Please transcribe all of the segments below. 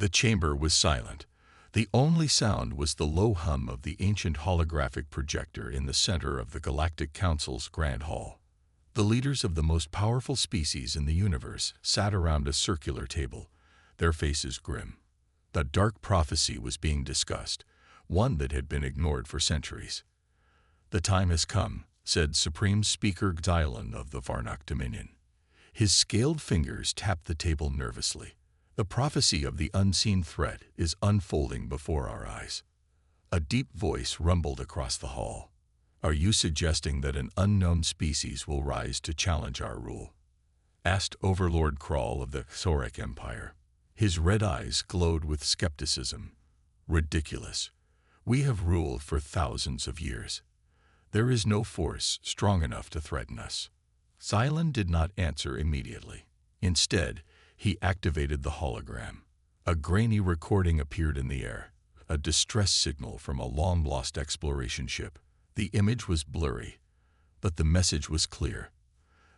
The chamber was silent. The only sound was the low hum of the ancient holographic projector in the center of the Galactic Council's Grand Hall. The leaders of the most powerful species in the universe sat around a circular table, their faces grim. The dark prophecy was being discussed, one that had been ignored for centuries. "The time has come," said Supreme Speaker Xylon of the Varnock Dominion. His scaled fingers tapped the table nervously. "The prophecy of the unseen threat is unfolding before our eyes." A deep voice rumbled across the hall. "Are you suggesting that an unknown species will rise to challenge our rule?" asked Overlord Krall of the Xoric Empire. His red eyes glowed with skepticism. "Ridiculous. We have ruled for thousands of years. There is no force strong enough to threaten us." Xylon did not answer immediately. Instead, he activated the hologram. A grainy recording appeared in the air, a distress signal from a long-lost exploration ship. The image was blurry, but the message was clear.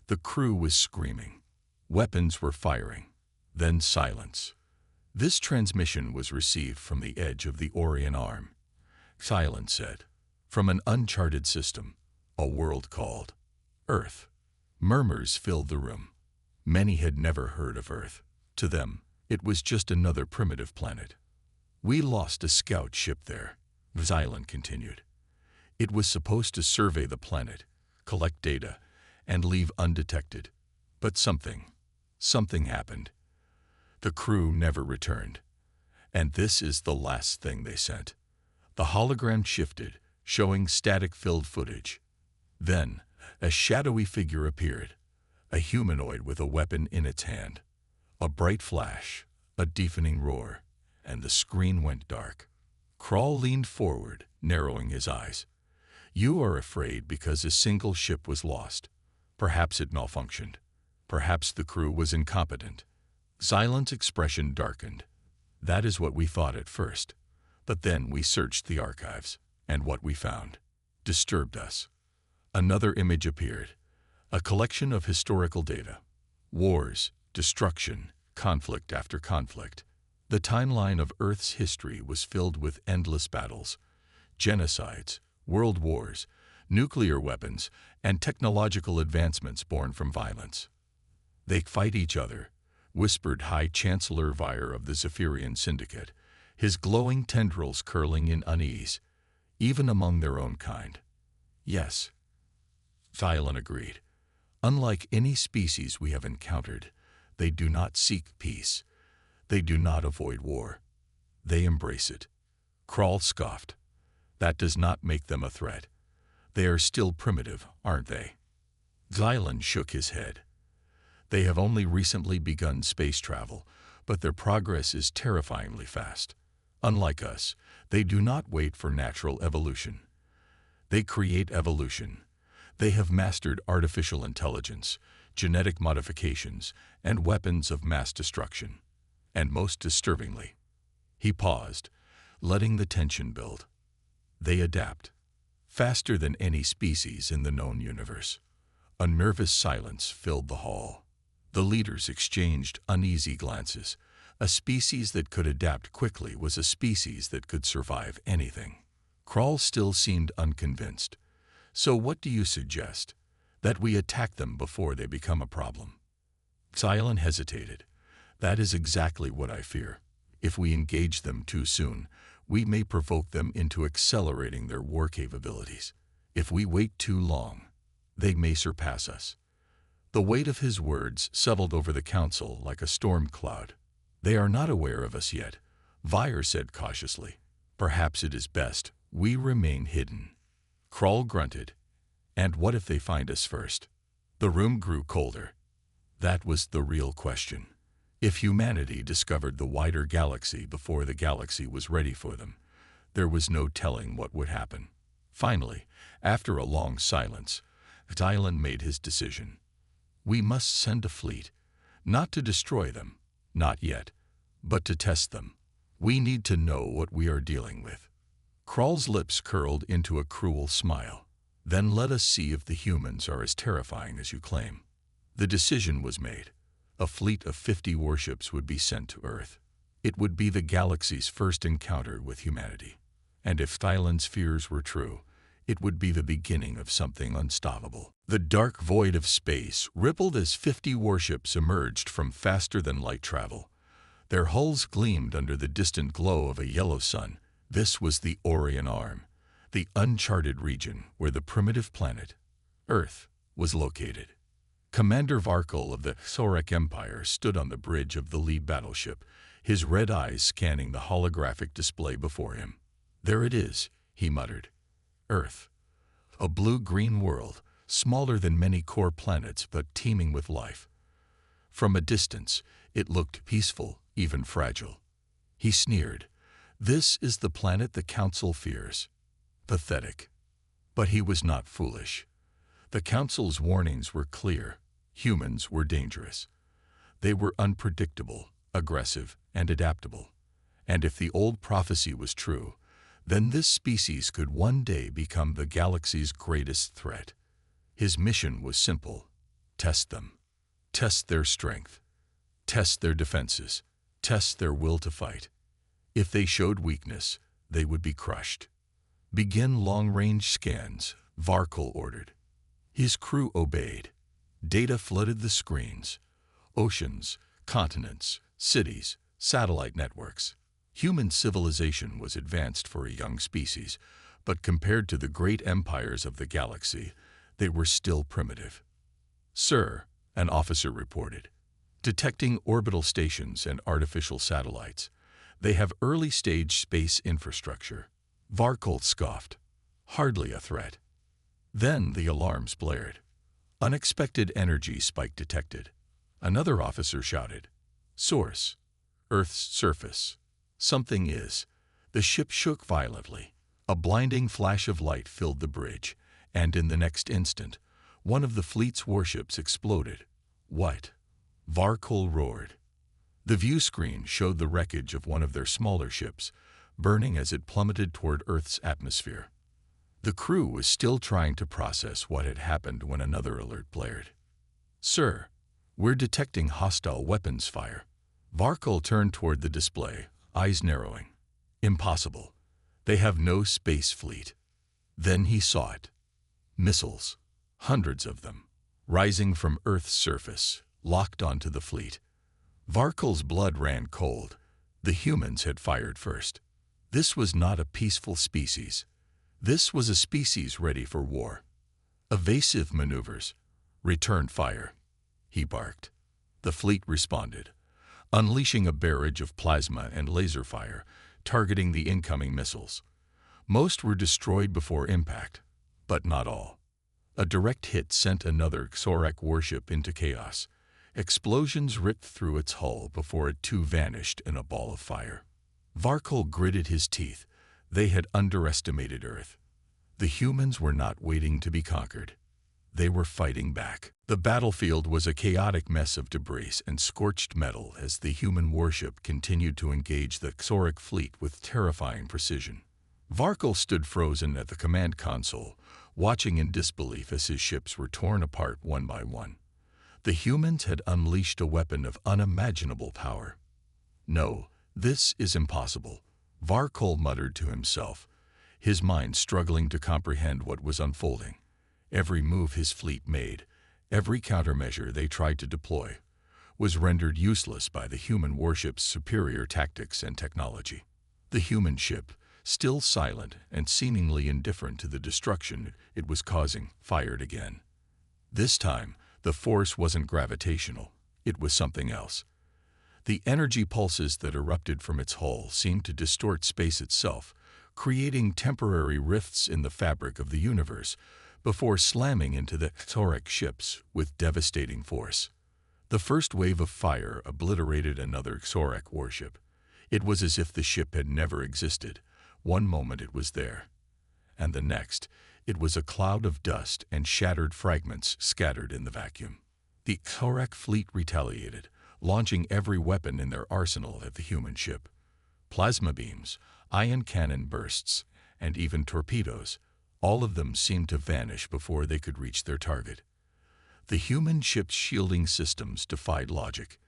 The crew was screaming. Weapons were firing. Then silence. "This transmission was received from the edge of the Orion Arm," Xylon said. "From an uncharted system, a world called Earth." Murmurs filled the room. Many had never heard of Earth. To them, it was just another primitive planet. "We lost a scout ship there," Xylon continued. "It was supposed to survey the planet, collect data, and leave undetected. But something happened. The crew never returned. And this is the last thing they sent." The hologram shifted, showing static-filled footage. Then, a shadowy figure appeared, a humanoid with a weapon in its hand. A bright flash, a deafening roar, and the screen went dark. Krall leaned forward, narrowing his eyes. "You are afraid because a single ship was lost. Perhaps it malfunctioned. Perhaps the crew was incompetent." Xylon's expression darkened. "That is what we thought at first. But then we searched the archives, and what we found disturbed us." Another image appeared, a collection of historical data. Wars, destruction, conflict after conflict. The timeline of Earth's history was filled with endless battles, genocides, world wars, nuclear weapons, and technological advancements born from violence. "They fight each other," whispered High Chancellor Vire of the Zephyrian Syndicate, his glowing tendrils curling in unease, "even among their own kind." "Yes," Xylon agreed. "Unlike any species we have encountered, they do not seek peace. They do not avoid war. They embrace it." Krall scoffed. "That does not make them a threat. They are still primitive, aren't they?" Xylon shook his head. "They have only recently begun space travel, but their progress is terrifyingly fast. Unlike us, they do not wait for natural evolution. They create evolution. They have mastered artificial intelligence, genetic modifications, and weapons of mass destruction. And most disturbingly," he paused, letting the tension build, "they adapt. Faster than any species in the known universe." A nervous silence filled the hall. The leaders exchanged uneasy glances. A species that could adapt quickly was a species that could survive anything. Krall still seemed unconvinced. "So what do you suggest? That we attack them before they become a problem?" Xylon hesitated. "That is exactly what I fear. If we engage them too soon, we may provoke them into accelerating their war capabilities. If we wait too long, they may surpass us." The weight of his words settled over the council like a storm cloud. "They are not aware of us yet," Vire said cautiously. "Perhaps it is best we remain hidden." Krall grunted. "And what if they find us first?" The room grew colder. That was the real question. If humanity discovered the wider galaxy before the galaxy was ready for them, there was no telling what would happen. Finally, after a long silence, Xylon made his decision. "We must send a fleet, not to destroy them, not yet, but to test them. We need to know what we are dealing with." Krall's lips curled into a cruel smile. "Then let us see if the humans are as terrifying as you claim." The decision was made. A fleet of 50 warships would be sent to Earth. It would be the galaxy's first encounter with humanity. And if Thailand's fears were true, it would be the beginning of something unstoppable. The dark void of space rippled as 50 warships emerged from faster-than-light travel. Their hulls gleamed under the distant glow of a yellow sun. This was the Orion Arm, the uncharted region where the primitive planet, Earth, was located. Commander Varkol of the Xorek Empire stood on the bridge of the lead battleship, his red eyes scanning the holographic display before him. "There it is," he muttered. "Earth. A blue-green world, smaller than many core planets but teeming with life." From a distance, it looked peaceful, even fragile. He sneered. "This is the planet the Council fears." Pathetic. But he was not foolish. The Council's warnings were clear. Humans were dangerous. They were unpredictable, aggressive, and adaptable. And if the old prophecy was true, then this species could one day become the galaxy's greatest threat. His mission was simple: test them. Test their strength. Test their defenses. Test their will to fight. If they showed weakness, they would be crushed. "Begin long-range scans," Varkol ordered. His crew obeyed. Data flooded the screens. Oceans, continents, cities, satellite networks. Human civilization was advanced for a young species, but compared to the great empires of the galaxy, they were still primitive. "Sir," an officer reported, "detecting orbital stations and artificial satellites. They have early-stage space infrastructure." Varkol scoffed. "Hardly a threat." Then the alarms blared. Unexpected energy spike detected. Another officer shouted, "Source, Earth's surface. Something is." The ship shook violently. A blinding flash of light filled the bridge, and in the next instant, one of the fleet's warships exploded. "What?" Varkol roared. The view screen showed the wreckage of one of their smaller ships, burning as it plummeted toward Earth's atmosphere. The crew was still trying to process what had happened when another alert blared. "Sir, we're detecting hostile weapons fire." Varkol turned toward the display, eyes narrowing. "Impossible. They have no space fleet." Then he saw it. Missiles, hundreds of them, rising from Earth's surface, locked onto the fleet. Varkol's blood ran cold. The humans had fired first. This was not a peaceful species. This was a species ready for war. "Evasive maneuvers. Return fire," he barked. The fleet responded, unleashing a barrage of plasma and laser fire, targeting the incoming missiles. Most were destroyed before impact, but not all. A direct hit sent another Xorek warship into chaos. Explosions ripped through its hull before it too vanished in a ball of fire. Varkol gritted his teeth. They had underestimated Earth. The humans were not waiting to be conquered. They were fighting back. The battlefield was a chaotic mess of debris and scorched metal as the human warship continued to engage the Xorek fleet with terrifying precision. Varkol stood frozen at the command console, watching in disbelief as his ships were torn apart one by one. The humans had unleashed a weapon of unimaginable power. "No, this is impossible," Varkol muttered to himself, his mind struggling to comprehend what was unfolding. Every move his fleet made, every countermeasure they tried to deploy, was rendered useless by the human warship's superior tactics and technology. The human ship, still silent and seemingly indifferent to the destruction it was causing, fired again. This time, the force wasn't gravitational, it was something else. The energy pulses that erupted from its hull seemed to distort space itself, creating temporary rifts in the fabric of the universe, before slamming into the Xorek ships with devastating force. The first wave of fire obliterated another Xorek warship. It was as if the ship had never existed. One moment it was there, and the next, it was a cloud of dust and shattered fragments scattered in the vacuum. The Xorek fleet retaliated, launching every weapon in their arsenal at the human ship. Plasma beams, ion cannon bursts, and even torpedoes, all of them seemed to vanish before they could reach their target. The human ship's shielding systems defied logic.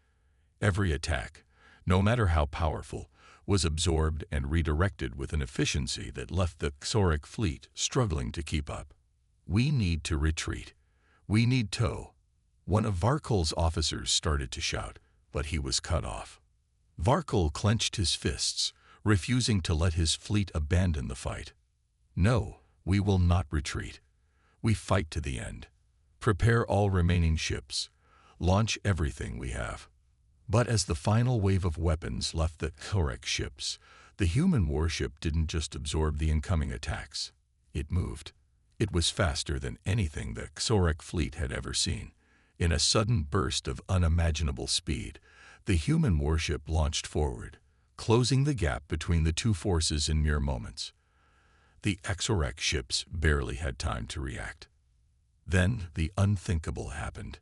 Every attack, no matter how powerful, was absorbed and redirected with an efficiency that left the Xoric fleet struggling to keep up. "We need to retreat. We need tow." One of Varkol's officers started to shout, but he was cut off. Varkol clenched his fists, refusing to let his fleet abandon the fight. "No, we will not retreat. We fight to the end. Prepare all remaining ships. Launch everything we have." But as the final wave of weapons left the Xoric ships, the human warship didn't just absorb the incoming attacks. It moved. It was faster than anything the Xoric fleet had ever seen. In a sudden burst of unimaginable speed, the human warship launched forward, closing the gap between the two forces in mere moments. The Xoric ships barely had time to react. Then the unthinkable happened.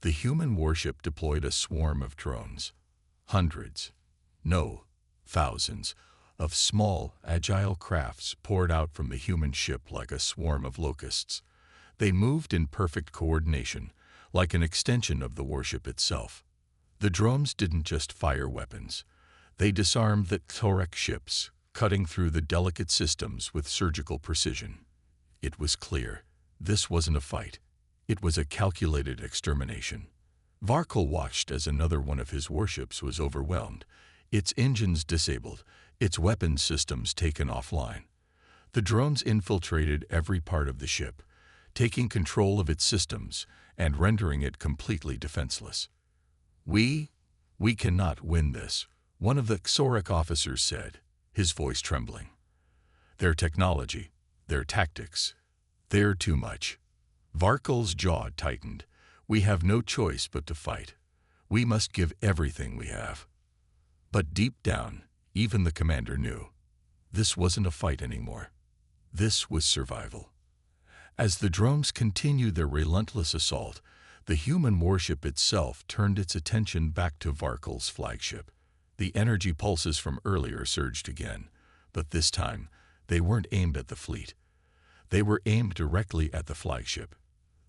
The human warship deployed a swarm of drones. Hundreds, no, thousands, of small, agile crafts poured out from the human ship like a swarm of locusts. They moved in perfect coordination, like an extension of the warship itself. The drones didn't just fire weapons. They disarmed the Xoric ships, cutting through the delicate systems with surgical precision. It was clear. This wasn't a fight. It was a calculated extermination. Varkol watched as another one of his warships was overwhelmed, its engines disabled, its weapons systems taken offline. The drones infiltrated every part of the ship, taking control of its systems and rendering it completely defenseless. We cannot win this," one of the Xoric officers said, his voice trembling. "Their technology, their tactics, they're too much." Varkol's jaw tightened. "We have no choice but to fight. We must give everything we have." But deep down, even the commander knew. This wasn't a fight anymore. This was survival. As the drones continued their relentless assault, the human warship itself turned its attention back to Varkol's flagship. The energy pulses from earlier surged again, but this time they weren't aimed at the fleet. They were aimed directly at the flagship.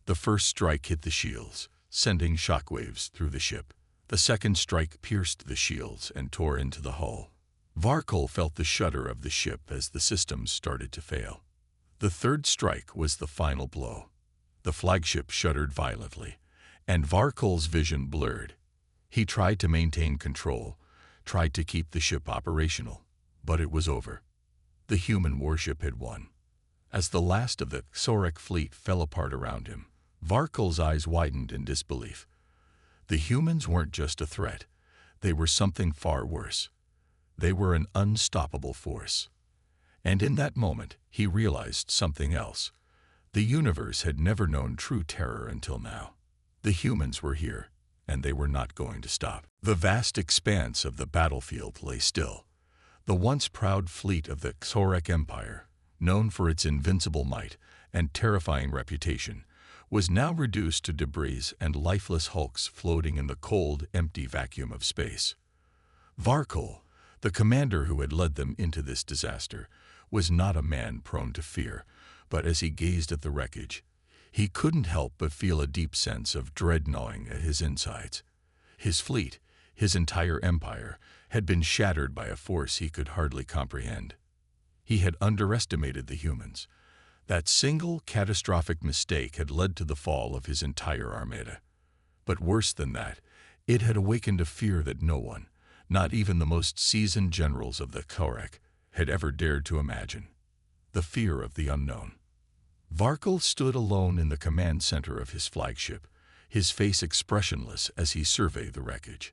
The first strike hit the shields, sending shockwaves through the ship. The second strike pierced the shields and tore into the hull. Varkol felt the shudder of the ship as the systems started to fail. The third strike was the final blow. The flagship shuddered violently, and Varkol's vision blurred. He tried to maintain control, tried to keep the ship operational, but it was over. The human warship had won. As the last of the Xoric fleet fell apart around him, Varkol's eyes widened in disbelief. The humans weren't just a threat. They were something far worse. They were an unstoppable force. And in that moment, he realized something else. The universe had never known true terror until now. The humans were here, and they were not going to stop. The vast expanse of the battlefield lay still. The once proud fleet of the Xoric Empire, known for its invincible might and terrifying reputation, was now reduced to debris and lifeless hulks floating in the cold, empty vacuum of space. Varkol, the commander who had led them into this disaster, was not a man prone to fear, but as he gazed at the wreckage, he couldn't help but feel a deep sense of dread gnawing at his insides. His fleet, his entire empire, had been shattered by a force he could hardly comprehend. He had underestimated the humans. That single catastrophic mistake had led to the fall of his entire armada. But worse than that, it had awakened a fear that no one, not even the most seasoned generals of the Xoric, had ever dared to imagine. The fear of the unknown. Varkol stood alone in the command center of his flagship, his face expressionless as he surveyed the wreckage.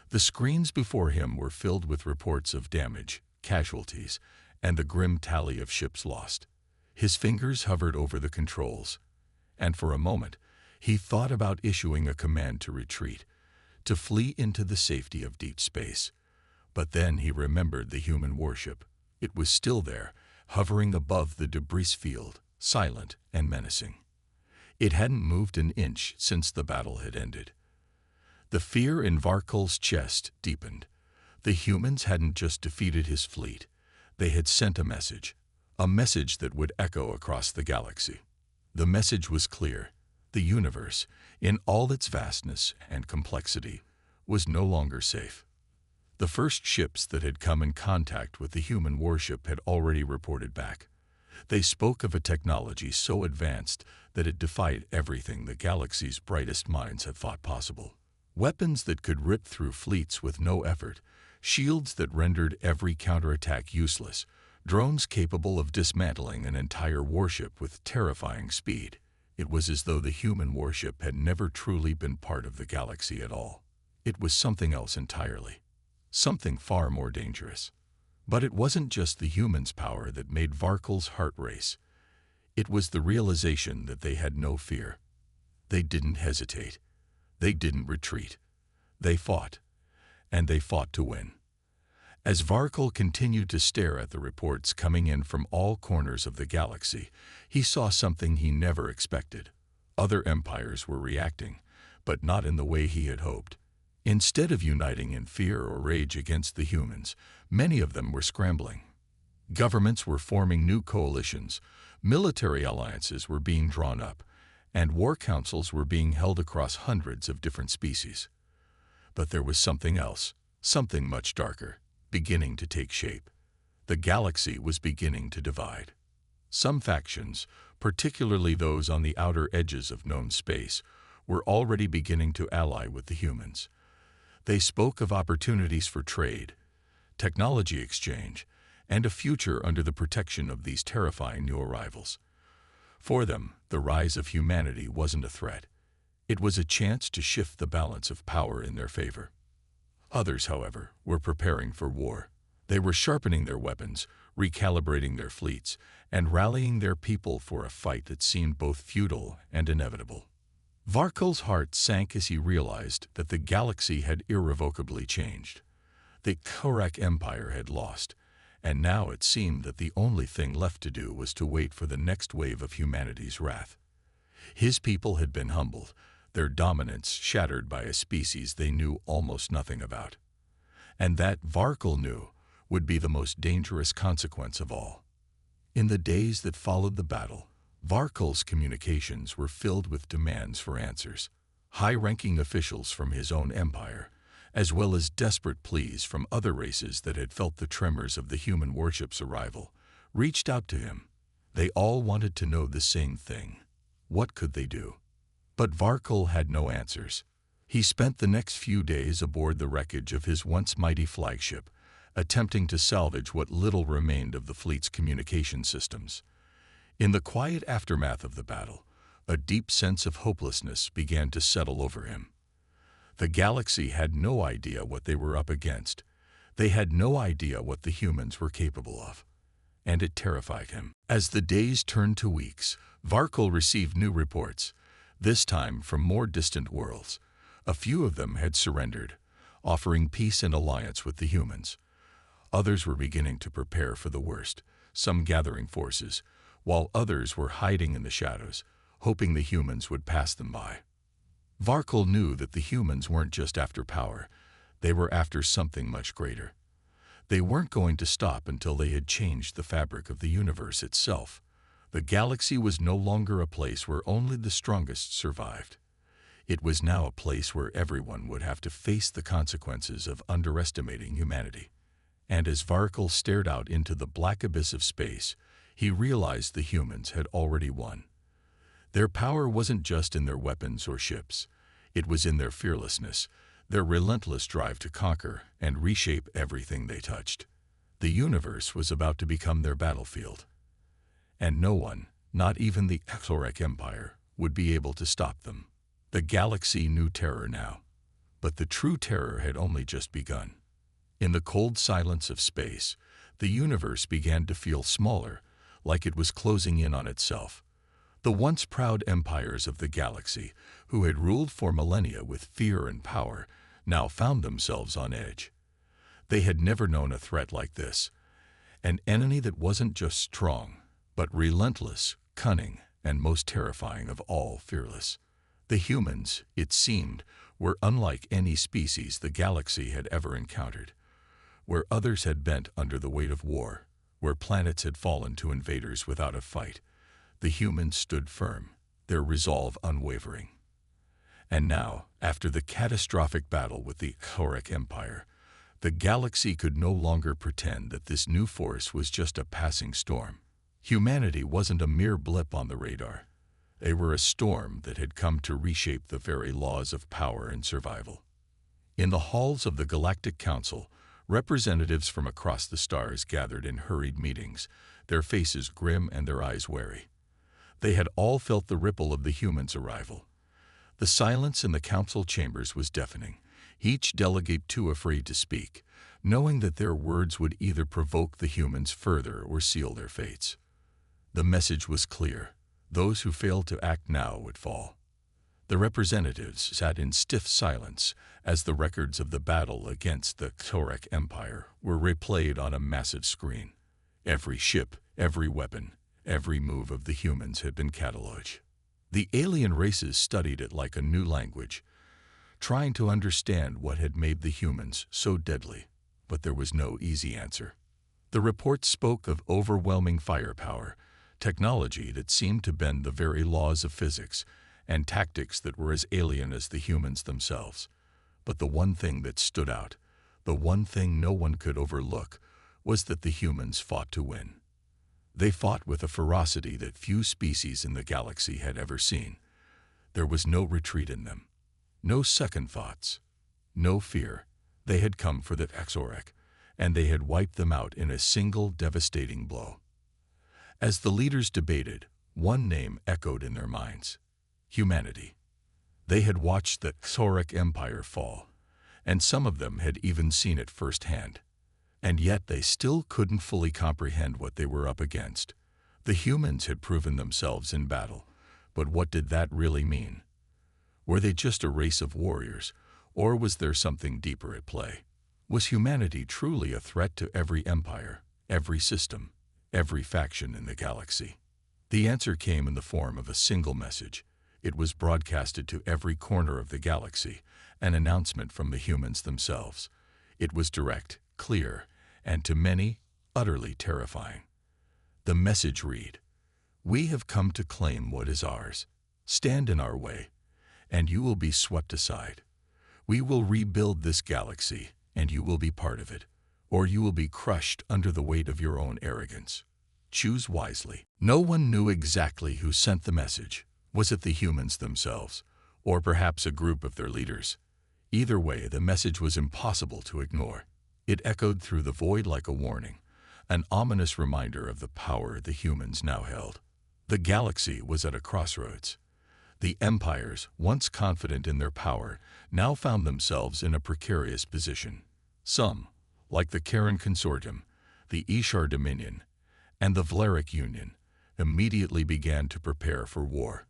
The screens before him were filled with reports of damage, casualties, and the grim tally of ships lost. His fingers hovered over the controls, and for a moment, he thought about issuing a command to retreat, to flee into the safety of deep space. But then he remembered the human warship. It was still there, hovering above the debris field, silent and menacing. It hadn't moved an inch since the battle had ended. The fear in Varkol's chest deepened. The humans hadn't just defeated his fleet. They had sent a message that would echo across the galaxy. The message was clear. The universe, in all its vastness and complexity, was no longer safe. The first ships that had come in contact with the human warship had already reported back. They spoke of a technology so advanced that it defied everything the galaxy's brightest minds had thought possible. Weapons that could rip through fleets with no effort, shields that rendered every counterattack useless, drones capable of dismantling an entire warship with terrifying speed. It was as though the human warship had never truly been part of the galaxy at all. It was something else entirely. Something far more dangerous. But it wasn't just the humans' power that made Varkel's heart race. It was the realization that they had no fear. They didn't hesitate. They didn't retreat. They fought. And they fought to win. As Varkel continued to stare at the reports coming in from all corners of the galaxy, he saw something he never expected. Other empires were reacting, but not in the way he had hoped. Instead of uniting in fear or rage against the humans, many of them were scrambling. Governments were forming new coalitions, military alliances were being drawn up, and war councils were being held across hundreds of different species. But there was something else, something much darker, beginning to take shape. The galaxy was beginning to divide. Some factions, particularly those on the outer edges of known space, were already beginning to ally with the humans. They spoke of opportunities for trade, technology exchange, and a future under the protection of these terrifying new arrivals. For them, the rise of humanity wasn't a threat. It was a chance to shift the balance of power in their favor. Others, however, were preparing for war. They were sharpening their weapons, recalibrating their fleets, and rallying their people for a fight that seemed both futile and inevitable. Varkel's heart sank as he realized that the galaxy had irrevocably changed. The Korak Empire had lost, and now it seemed that the only thing left to do was to wait for the next wave of humanity's wrath. His people had been humbled, their dominance shattered by a species they knew almost nothing about. And that, Varkel knew, would be the most dangerous consequence of all. In the days that followed the battle, Varkel's communications were filled with demands for answers. High-ranking officials from his own empire, as well as desperate pleas from other races that had felt the tremors of the human warship's arrival, reached out to him. They all wanted to know the same thing. What could they do? But Varkel had no answers. He spent the next few days aboard the wreckage of his once mighty flagship, attempting to salvage what little remained of the fleet's communication systems. In the quiet aftermath of the battle, a deep sense of hopelessness began to settle over him. The galaxy had no idea what they were up against. They had no idea what the humans were capable of. And it terrified him. As the days turned to weeks, Varkel received new reports, this time from more distant worlds. A few of them had surrendered, offering peace and alliance with the humans. Others were beginning to prepare for the worst, some gathering forces, while others were hiding in the shadows, hoping the humans would pass them by. Varkel knew that the humans weren't just after power, they were after something much greater. They weren't going to stop until they had changed the fabric of the universe itself. The galaxy was no longer a place where only the strongest survived. It was now a place where everyone would have to face the consequences of underestimating humanity. And as Varkel stared out into the black abyss of space, he realized the humans had already won. Their power wasn't just in their weapons or ships. It was in their fearlessness, their relentless drive to conquer and reshape everything they touched. The universe was about to become their battlefield. And no one, not even the Korak Empire, would be able to stop them. The galaxy knew terror now, but the true terror had only just begun. In the cold silence of space, the universe began to feel smaller, like it was closing in on itself. The once proud empires of the galaxy, who had ruled for millennia with fear and power, now found themselves on edge. They had never known a threat like this, an enemy that wasn't just strong, but relentless, cunning, and most terrifying of all, fearless. The humans, it seemed, were unlike any species the galaxy had ever encountered. Where others had bent under the weight of war, where planets had fallen to invaders without a fight, the humans stood firm, their resolve unwavering. And now, after the catastrophic battle with the Korak Empire, The galaxy could no longer pretend that this new force was just a passing storm. Humanity wasn't a mere blip on the radar. They were a storm that had come to reshape the very laws of power and survival. In the halls of the Galactic Council, representatives from across the stars gathered in hurried meetings, their faces grim and their eyes wary. They had all felt the ripple of the humans' arrival. The silence in the council chambers was deafening, each delegate too afraid to speak, knowing that their words would either provoke the humans further or seal their fates. The message was clear. Those who failed to act now would fall. The representatives sat in stiff silence as the records of the battle against the Xorek Empire were replayed on a massive screen. Every ship, every weapon, every move of the humans had been cataloged. The alien races studied it like a new language, trying to understand what had made the humans so deadly, but there was no easy answer. The reports spoke of overwhelming firepower, technology that seemed to bend the very laws of physics, and tactics that were as alien as the humans themselves. But the one thing that stood out, the one thing no one could overlook, was that the humans fought to win. They fought with a ferocity that few species in the galaxy had ever seen. There was no retreat in them, no second thoughts, no fear. They had come for the Xorek, and they had wiped them out in a single devastating blow. As the leaders debated, one name echoed in their minds: humanity. They had watched the Xorek Empire fall, and some of them had even seen it firsthand. And yet they still couldn't fully comprehend what they were up against. The humans had proven themselves in battle, but what did that really mean? Were they just a race of warriors, or was there something deeper at play? Was humanity truly a threat to every empire, every system, every faction in the galaxy? The answer came in the form of a single message. It was broadcasted to every corner of the galaxy, an announcement from the humans themselves. It was direct, clear, and to many, utterly terrifying. The message read, "We have come to claim what is ours. Stand in our way, and you will be swept aside. We will rebuild this galaxy, and you will be part of it, or you will be crushed under the weight of your own arrogance. Choose wisely." No one knew exactly who sent the message. Was it the humans themselves, or perhaps a group of their leaders? Either way, the message was impossible to ignore. It echoed through the void like a warning, an ominous reminder of the power the humans now held. The galaxy was at a crossroads. The empires, once confident in their power, now found themselves in a precarious position. Some, like the Karen Consortium, the Ishar Dominion, and the Vlarik Union, immediately began to prepare for war.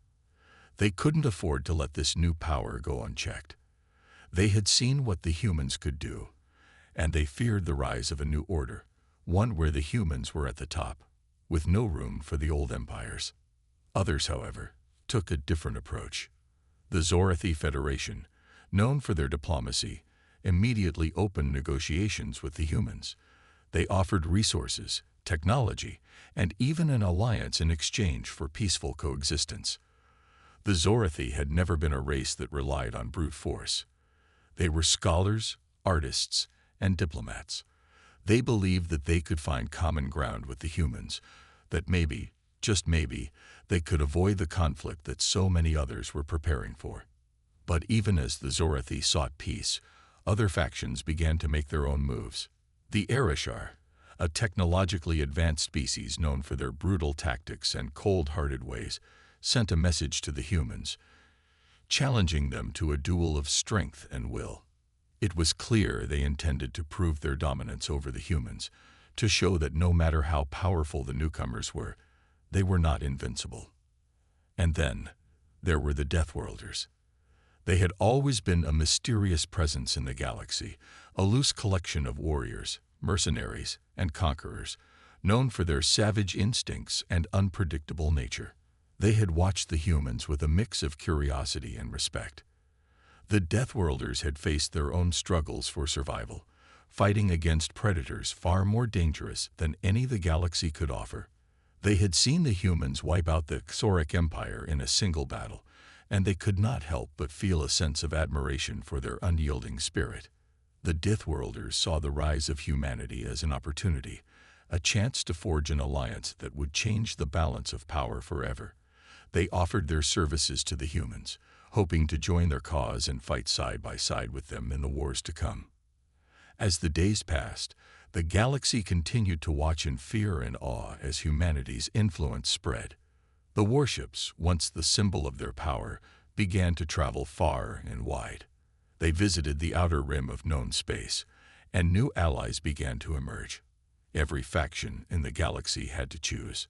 They couldn't afford to let this new power go unchecked. They had seen what the humans could do, and they feared the rise of a new order, one where the humans were at the top, with no room for the old empires. Others, however, took a different approach. The Zorathi Federation, known for their diplomacy, immediately opened negotiations with the humans. They offered resources, technology, and even an alliance in exchange for peaceful coexistence. The Zorathi had never been a race that relied on brute force. They were scholars, artists, and diplomats. They believed that they could find common ground with the humans, that maybe, just maybe, they could avoid the conflict that so many others were preparing for. But even as the Zorathi sought peace, other factions began to make their own moves. The Arishar, a technologically advanced species known for their brutal tactics and cold-hearted ways, sent a message to the humans, challenging them to a duel of strength and will. It was clear they intended to prove their dominance over the humans, to show that no matter how powerful the newcomers were, they were not invincible. And then, there were the Deathworlders. They had always been a mysterious presence in the galaxy, a loose collection of warriors, mercenaries, and conquerors, known for their savage instincts and unpredictable nature. They had watched the humans with a mix of curiosity and respect. The Deathworlders had faced their own struggles for survival, fighting against predators far more dangerous than any the galaxy could offer. They had seen the humans wipe out the Xorek Empire in a single battle, and they could not help but feel a sense of admiration for their unyielding spirit. The Dithworlders saw the rise of humanity as an opportunity, a chance to forge an alliance that would change the balance of power forever. They offered their services to the humans, hoping to join their cause and fight side by side with them in the wars to come. As the days passed, the galaxy continued to watch in fear and awe as humanity's influence spread. The warships, once the symbol of their power, began to travel far and wide. They visited the outer rim of known space, and new allies began to emerge. Every faction in the galaxy had to choose.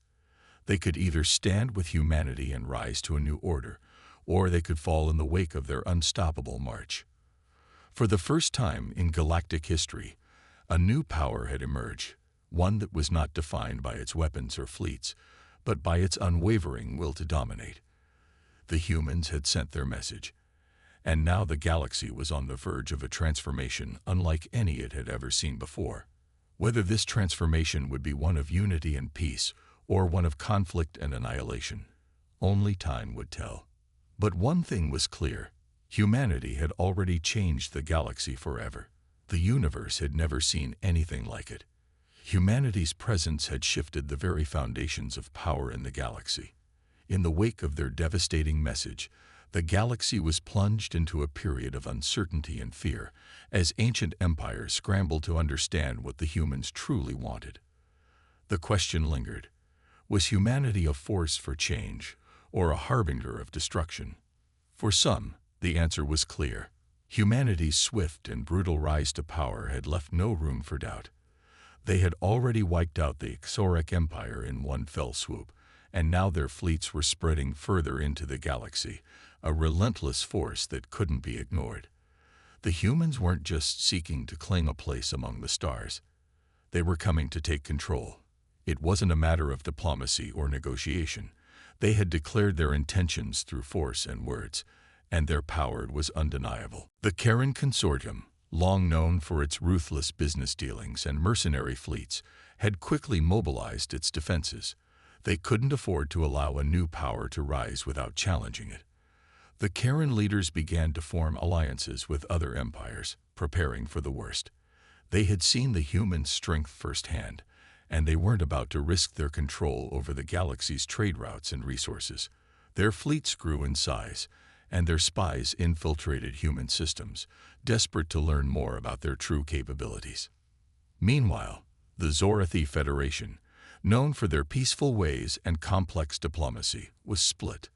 They could either stand with humanity and rise to a new order, or they could fall in the wake of their unstoppable march. For the first time in galactic history, a new power had emerged, one that was not defined by its weapons or fleets, but by its unwavering will to dominate. The humans had sent their message, and now the galaxy was on the verge of a transformation unlike any it had ever seen before. Whether this transformation would be one of unity and peace, or one of conflict and annihilation, only time would tell. But one thing was clear: humanity had already changed the galaxy forever. The universe had never seen anything like it. Humanity's presence had shifted the very foundations of power in the galaxy. In the wake of their devastating message, the galaxy was plunged into a period of uncertainty and fear as ancient empires scrambled to understand what the humans truly wanted. The question lingered: was humanity a force for change or a harbinger of destruction? For some, the answer was clear. Humanity's swift and brutal rise to power had left no room for doubt. They had already wiped out the Xoric Empire in one fell swoop, and now their fleets were spreading further into the galaxy, a relentless force that couldn't be ignored. The humans weren't just seeking to claim a place among the stars. They were coming to take control. It wasn't a matter of diplomacy or negotiation. They had declared their intentions through force and words, and their power was undeniable. The Karen Consortium, long known for its ruthless business dealings and mercenary fleets, had quickly mobilized its defenses. They couldn't afford to allow a new power to rise without challenging it. The Karen leaders began to form alliances with other empires, preparing for the worst. They had seen the human strength firsthand, and they weren't about to risk their control over the galaxy's trade routes and resources. Their fleets grew in size, and their spies infiltrated human systems, desperate to learn more about their true capabilities. Meanwhile, the Zorathi Federation, known for their peaceful ways and complex diplomacy, was split.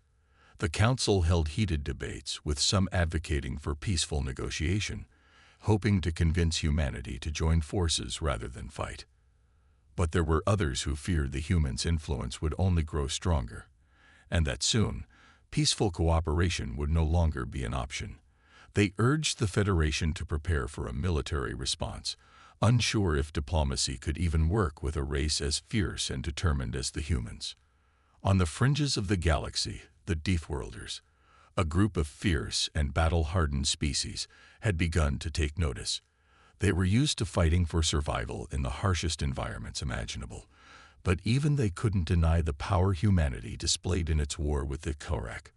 The council held heated debates, with some advocating for peaceful negotiation, hoping to convince humanity to join forces rather than fight. But there were others who feared the humans' influence would only grow stronger, and that soon, peaceful cooperation would no longer be an option. They urged the Federation to prepare for a military response, unsure if diplomacy could even work with a race as fierce and determined as the humans. On the fringes of the galaxy, the Dithworlders, a group of fierce and battle-hardened species, had begun to take notice. They were used to fighting for survival in the harshest environments imaginable, but even they couldn't deny the power humanity displayed in its war with the Xoric.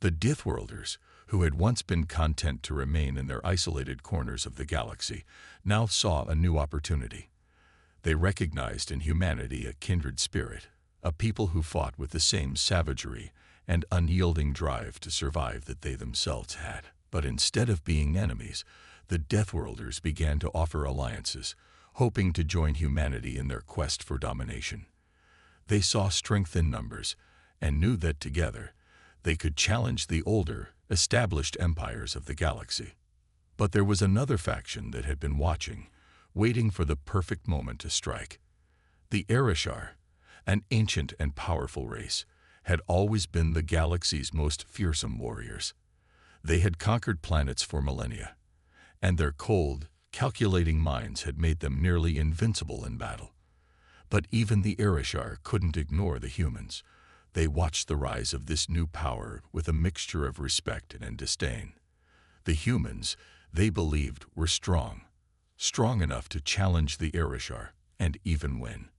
The Dithworlders, who had once been content to remain in their isolated corners of the galaxy, now saw a new opportunity. They recognized in humanity a kindred spirit, a people who fought with the same savagery and unyielding drive to survive that they themselves had. But instead of being enemies, the Dithworlders began to offer alliances, hoping to join humanity in their quest for domination. They saw strength in numbers and knew that together they could challenge the older, established empires of the galaxy. But there was another faction that had been watching, waiting for the perfect moment to strike. The Arishar, an ancient and powerful race, had always been the galaxy's most fearsome warriors. They had conquered planets for millennia, and their cold, calculating minds had made them nearly invincible in battle. But even the Arishar couldn't ignore the humans. They watched the rise of this new power with a mixture of respect and disdain. The humans, they believed, were strong enough to challenge the Arishar and even win.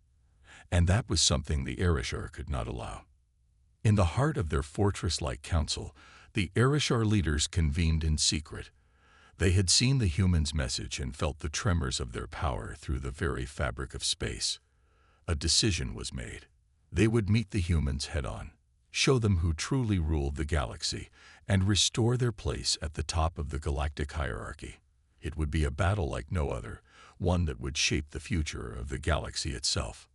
And that was something the Arishar could not allow. In the heart of their fortress-like council, the Arishar leaders convened in secret. They had seen the humans' message and felt the tremors of their power through the very fabric of space. A decision was made. They would meet the humans head-on, show them who truly ruled the galaxy, and restore their place at the top of the galactic hierarchy. It would be a battle like no other, one that would shape the future of the galaxy itself.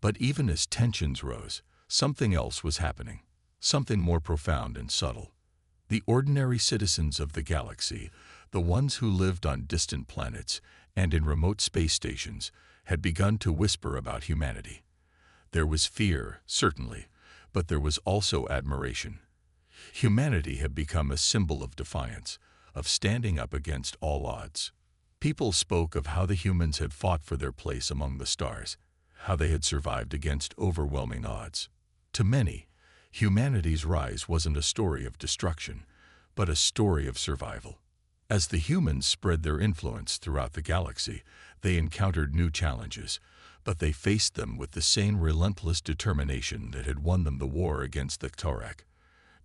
But even as tensions rose, something else was happening, something more profound and subtle. The ordinary citizens of the galaxy, the ones who lived on distant planets and in remote space stations, had begun to whisper about humanity. There was fear, certainly, but there was also admiration. Humanity had become a symbol of defiance, of standing up against all odds. People spoke of how the humans had fought for their place among the stars, how they had survived against overwhelming odds. To many, humanity's rise wasn't a story of destruction, but a story of survival. As the humans spread their influence throughout the galaxy, they encountered new challenges, but they faced them with the same relentless determination that had won them the war against the Torak.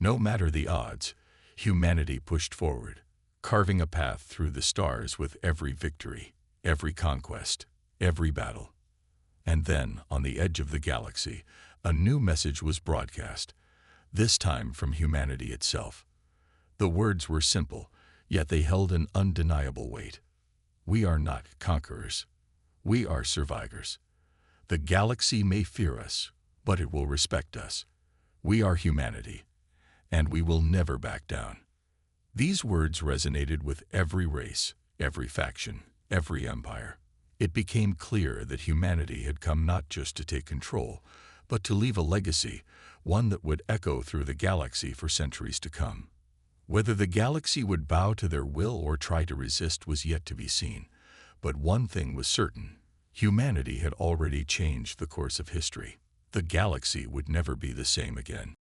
No matter the odds, humanity pushed forward, carving a path through the stars with every victory, every conquest, every battle. And then, on the edge of the galaxy, a new message was broadcast, this time from humanity itself. The words were simple, yet they held an undeniable weight. We are not conquerors. We are survivors. The galaxy may fear us, but it will respect us. We are humanity, and we will never back down. These words resonated with every race, every faction, every empire. It became clear that humanity had come not just to take control, but to leave a legacy, one that would echo through the galaxy for centuries to come. Whether the galaxy would bow to their will or try to resist was yet to be seen. But one thing was certain: humanity had already changed the course of history. The galaxy would never be the same again.